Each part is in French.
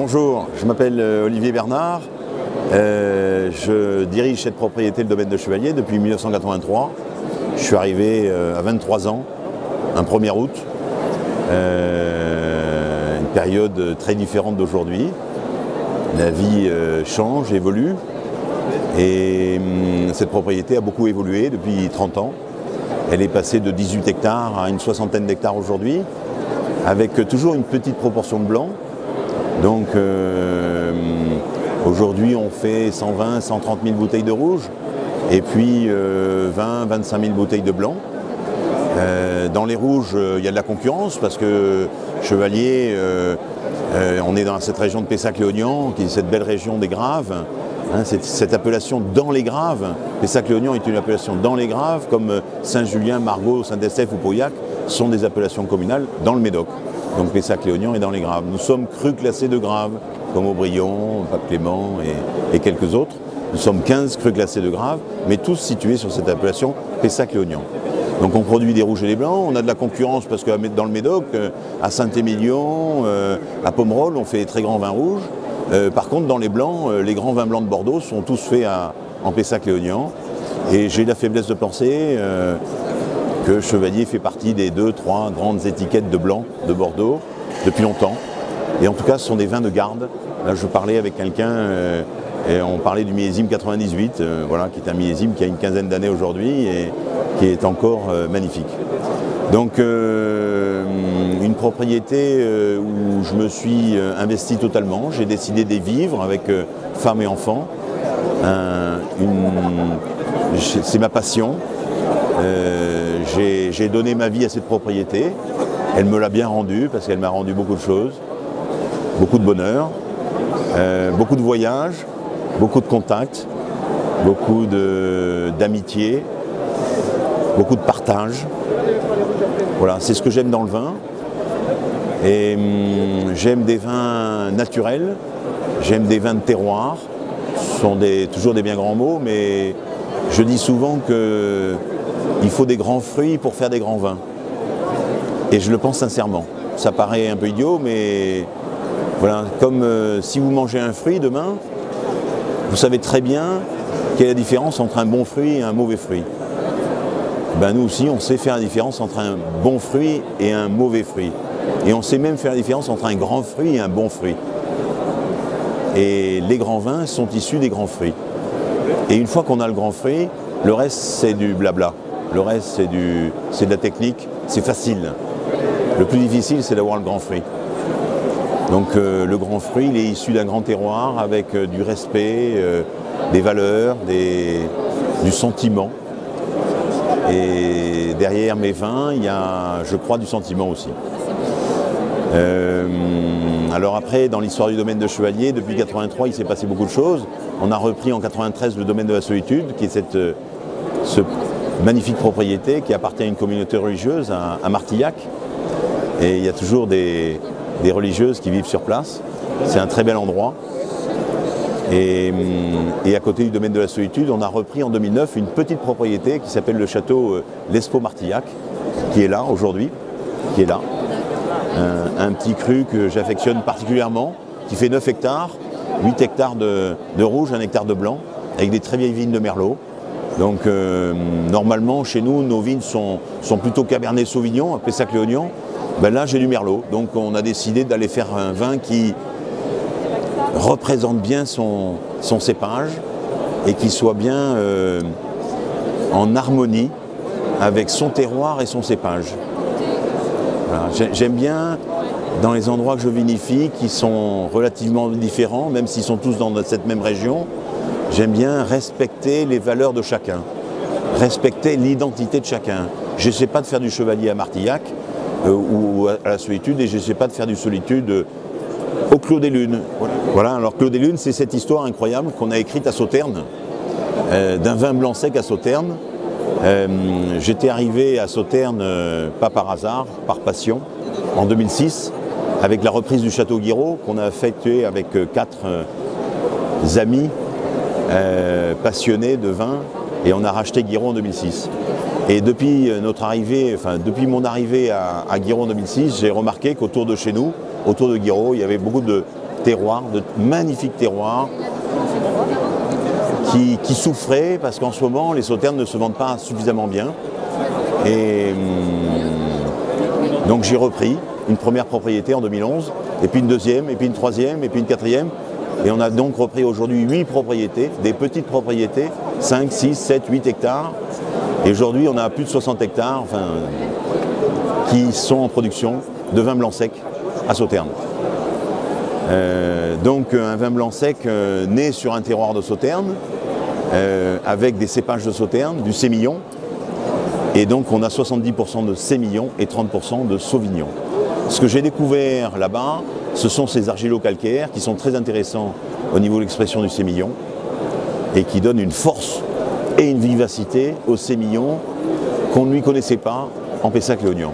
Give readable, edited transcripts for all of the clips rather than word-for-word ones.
Bonjour, je m'appelle Olivier Bernard, je dirige cette propriété, le domaine de Chevalier, depuis 1983. Je suis arrivé à 23 ans, un 1er août, une période très différente d'aujourd'hui. La vie change, évolue, et cette propriété a beaucoup évolué depuis 30 ans. Elle est passée de 18 hectares à une soixantaine d'hectares aujourd'hui, avec toujours une petite proportion de blanc. Donc aujourd'hui on fait 120, 130 000 bouteilles de rouge et puis 20, 25 000 bouteilles de blanc. Dans les rouges, il y a de la concurrence parce que Chevalier, on est dans cette région de Pessac-Léognan, qui est cette belle région des Graves. Hein, cette appellation dans les Graves, Pessac-Léognan est une appellation dans les Graves, comme Saint-Julien, Margaux, Saint-Estèphe ou Pauillac sont des appellations communales dans le Médoc. Donc Pessac-Léognan est dans les Graves. Nous sommes crus classés de Graves, comme Aubryon, Pape-Clément et quelques autres. Nous sommes 15 crus classés de Graves, mais tous situés sur cette appellation Pessac-Léognan. Donc on produit des rouges et des blancs, on a de la concurrence parce que dans le Médoc, à Saint-Émilion, à Pomerol, on fait des très grands vins rouges. Par contre, dans les blancs, les grands vins blancs de Bordeaux sont tous faits en Pessac-Léognan. Et j'ai la faiblesse de penser que Chevalier fait partie des 2-3 grandes étiquettes de blanc de Bordeaux depuis longtemps. Et en tout cas, ce sont des vins de garde. Là, je parlais avec quelqu'un et on parlait du millésime 98, voilà, qui est un millésime qui a une quinzaine d'années aujourd'hui et qui est encore magnifique. Donc, une propriété où je me suis investi totalement. J'ai décidé d'y vivre avec femme et enfants. C'est ma passion. J'ai donné ma vie à cette propriété. Elle me l'a bien rendue parce qu'elle m'a rendu beaucoup de choses, beaucoup de bonheur, beaucoup de voyages, beaucoup de contacts, beaucoup d'amitié, beaucoup de partage. Voilà, c'est ce que j'aime dans le vin. Et j'aime des vins naturels, j'aime des vins de terroir. Ce sont toujours des bien grands mots, mais je dis souvent qu'il faut des grands fruits pour faire des grands vins. Et je le pense sincèrement. Ça paraît un peu idiot, mais voilà, comme si vous mangez un fruit demain, vous savez très bien quelle est la différence entre un bon fruit et un mauvais fruit. Ben nous aussi, on sait faire la différence entre un bon fruit et un mauvais fruit. Et on sait même faire la différence entre un grand fruit et un bon fruit. Et les grands vins sont issus des grands fruits. Et une fois qu'on a le grand fruit, le reste c'est du blabla. Le reste c'est de la technique, c'est facile. Le plus difficile c'est d'avoir le grand fruit. Donc le grand fruit il est issu d'un grand terroir avec du respect, des valeurs, du sentiment. Et derrière mes vins, il y a, je crois, du sentiment aussi. Alors après, dans l'histoire du domaine de Chevalier, depuis 1983, il s'est passé beaucoup de choses. On a repris en 1993 le domaine de la Solitude, qui est cette magnifique propriété qui appartient à une communauté religieuse à Martillac. Et il y a toujours des religieuses qui vivent sur place. C'est un très bel endroit. Et à côté du domaine de la Solitude, on a repris en 2009 une petite propriété qui s'appelle le château Lespeau-Martillac, qui est là aujourd'hui, qui est là. Un petit cru que j'affectionne particulièrement, qui fait 9 hectares, 8 hectares de rouge, 1 hectare de blanc, avec des très vieilles vignes de Merlot. Donc normalement, chez nous, nos vignes sont plutôt Cabernet Sauvignon, à Pessac-Léognan. Ben là, j'ai du Merlot. Donc on a décidé d'aller faire un vin qui représente bien son cépage et qui soit bien en harmonie avec son terroir et son cépage. Voilà. J'aime bien dans les endroits que je vinifie qui sont relativement différents, même s'ils sont tous dans cette même région, j'aime bien respecter les valeurs de chacun, respecter l'identité de chacun. Je n'essaie pas de faire du Chevalier à Martillac ou à la Solitude et je n'essaie pas de faire du Solitude au Clos des Lunes. Voilà, alors Clos des Lunes, c'est cette histoire incroyable qu'on a écrite à Sauternes, d'un vin blanc sec à Sauternes. J'étais arrivé à Sauternes, pas par hasard, par passion, en 2006, avec la reprise du Château Guiraud, qu'on a effectué avec 4 amis passionnés de vin, et on a racheté Guiraud en 2006. Et depuis mon arrivée à Guiraud en 2006, j'ai remarqué qu'autour de chez nous, autour de Guiraud, il y avait beaucoup de terroirs, de magnifiques terroirs qui souffraient parce qu'en ce moment les sauternes ne se vendent pas suffisamment bien. Et donc j'ai repris une première propriété en 2011, et puis une deuxième, et puis une troisième, et puis une quatrième. Et on a donc repris aujourd'hui 8 propriétés, des petites propriétés, 5, 6, 7, 8 hectares. Et aujourd'hui on a plus de 60 hectares enfin, qui sont en production de vin blanc sec à Sauternes. Donc un vin blanc sec né sur un terroir de Sauternes, avec des cépages de Sauternes, du sémillon. Et donc on a 70% de sémillon et 30% de sauvignon. Ce que j'ai découvert là-bas, ce sont ces argilo-calcaires qui sont très intéressants au niveau de l'expression du sémillon et qui donnent une force et une vivacité au sémillon qu'on ne lui connaissait pas en Pessac-Léognan.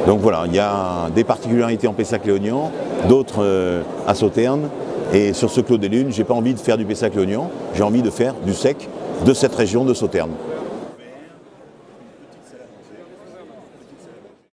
Donc voilà, il y a des particularités en Pessac-Léognan, d'autres à Sauternes. Et sur ce Clos des Lunes, je n'ai pas envie de faire du Pessac-Léognan, j'ai envie de faire du sec de cette région de Sauternes.